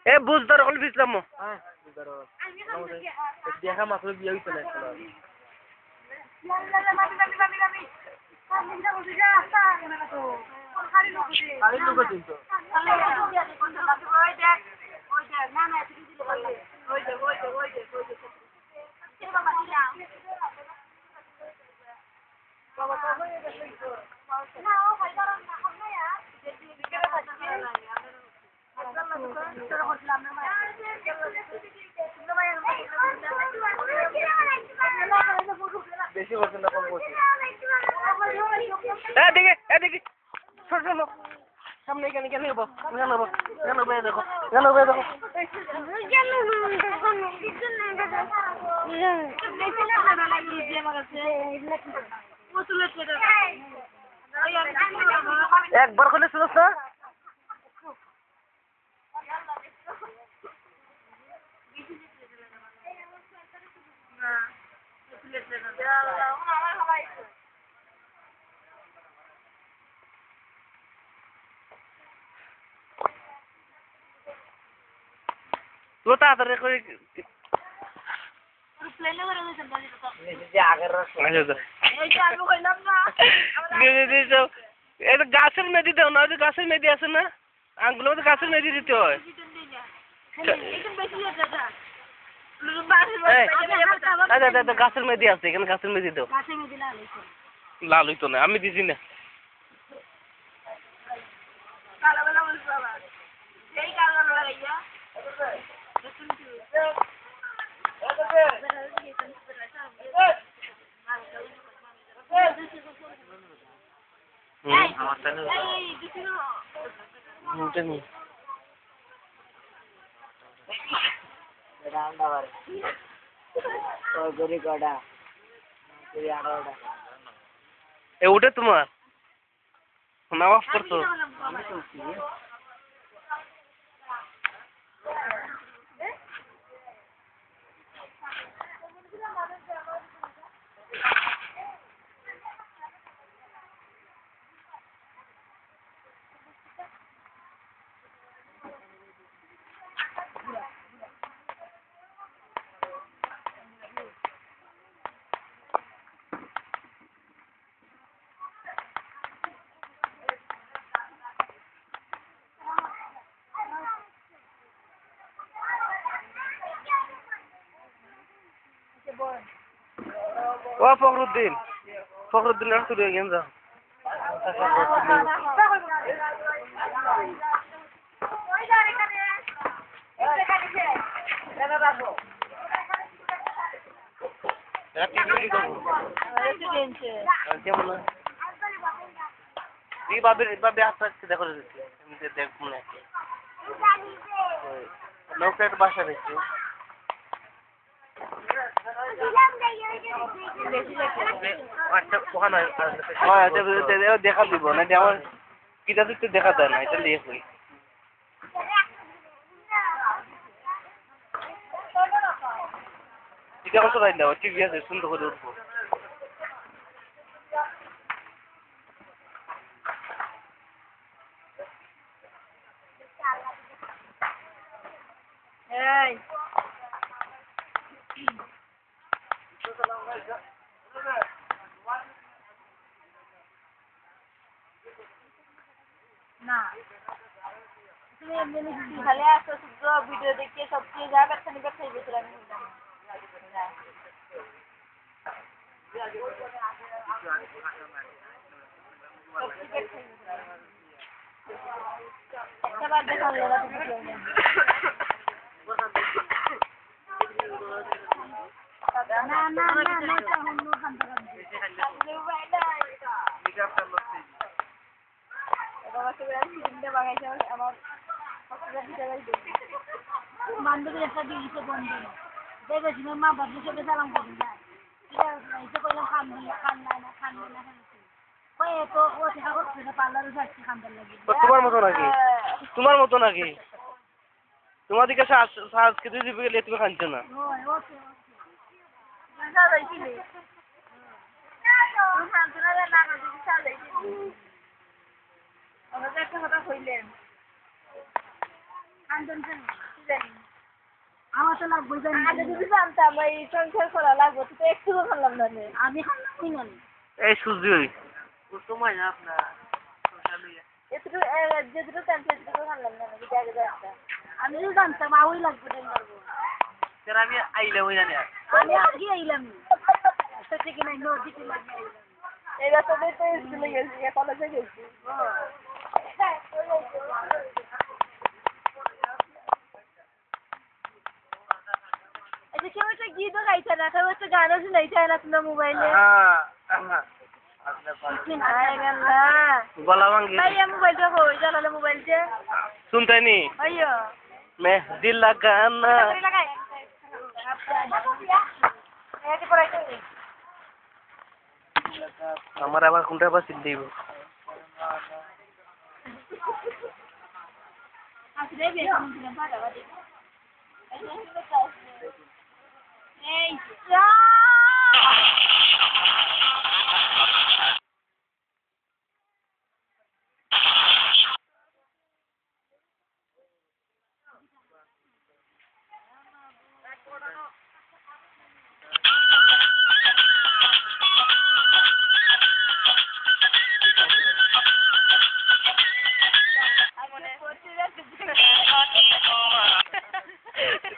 এ বুঝদার হল বিছলাম হ্যাঁ দেখা মাত্র বিয়ে হইছে না খালি লোক দিছো বেশি করছে না কম করছে এদিকে শোনো সামনে কেন কেন নেবো কেন বেয়ে দেখো একবার করে শুনোস না তো তাড়াতাড়ি করে গাছের মেদি দাও না গাছের মেদি আছে না আঙ্গুলো গাছের মেদি দিতে হয় গাছের মেদি আছে এখানে গাছের মেদি দাও লাল হইতো না আমি দিছি না ওটা তোমার নামাজ পড়তো ও ফখরুদ্দিন আর তুই গেম যা দেখো দেখবো না নৌকা একটা বাসা দেখছি দেখা দিব না আমার কিটা দিতে দেখা দেয় না এটা লিয়ে করি এটা কত রাইল ঠিক আছে সুন্দর করে উঠবো না তুমি এমনি খালি আসো শুধু ভিডিও দেখে সব কিছু যা ব্যবসা নিবে খাই বেতরা আমি একটা বার দেখান লোলা না না না না হন্ন খান বান্ধবীর একটা দিয়েছে বন্ধু দেখেছিল মা বাবার সাথে সালাম করে যায় এসে করলাম খান না ওই তো ও সেটা করছে না পার্লারে যাচ্ছে খান্দার লাগে তোমার মতো নাকি তোমাদিকে আজকে দিদি গেলে তুমি খানছো না একটা কথা কইলেন কান্দন কেন? কি জানি। আমার তো লাগবে জানি। আগে যদি জানতাম এই সংসার করা লাগবে তো একটুও খালাম না রে। আমি খাচ্ছি না। এই সুজি সময় না আপনার সোশ্যাল মিডিয়া এতটুকু যেটুকু টাইম সেটুকু খালাম না যদি আগে জানতাম। আমি যদি জানতাম আউই লাগবে টাইম করবো। স্যার আমি আইলে ওই জানি আমি আগে আইলাম। সত্যি কি নাই নদীতে লাগে আইলাম। এই রাস্তাতে তো স্কুলে গেছি কলেজে গেছি। আচ্ছা কেউ একটা গীতও গাইছে না কেউ একটা গানও শুনাইছে না তোমার মোবাইলে। গলা ভাঙ্গি ভাইয়া মোবাইলটা কই জানালে মোবাইলটা শুনতে নি ভাইয়া মেহেদি লাগানা লাগাই আমার আবার কোনটা আবার সিল দিব এই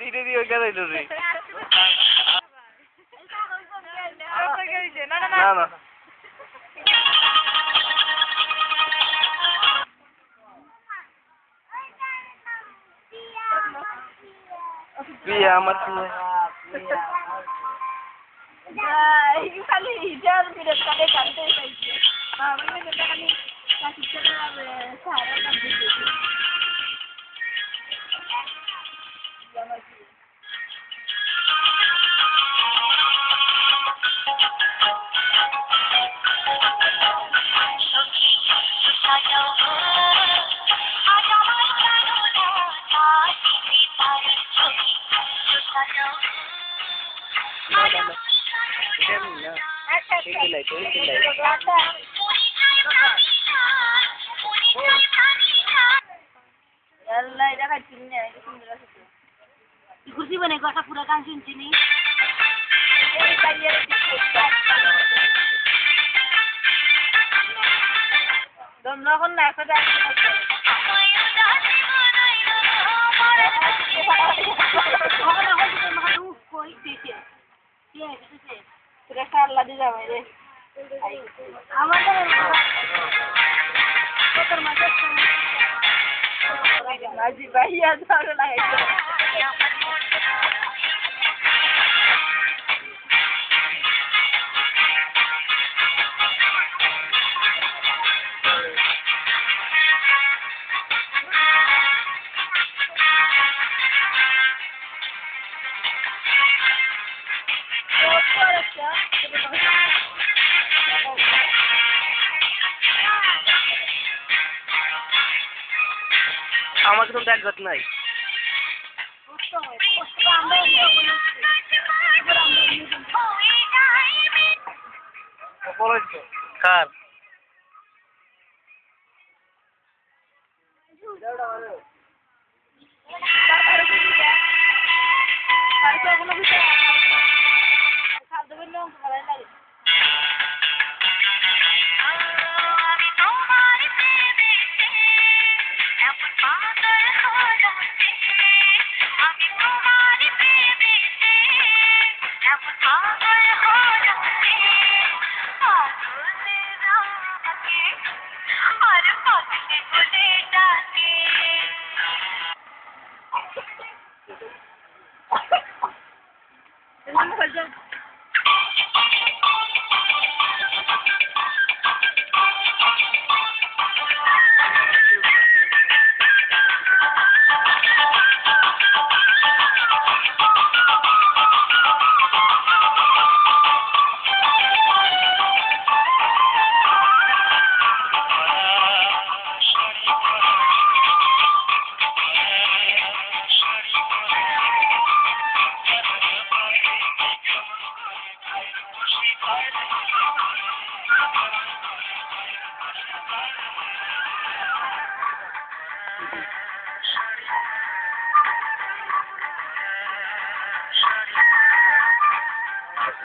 দিদি দিও কেন রে না না প্রিয়া আমার খালি হিজার বিরত কালে কানতে চাইছে মানে যেটা খালি কাটিতে সারা কাম দিতে আল্লাহ এটা খাচ্ছি না এটা সুন্দর আছে খুশি বনে কথা পুরো গান শুনছি নি এই কাইয়ার তোমরা কোন না কথা আল্লাহ দিয়ে যাবে রে আমাদের আজি ভাইয়া ধরে লাগাইছে আমার কিন্তু দেখত নাই কার Thank you.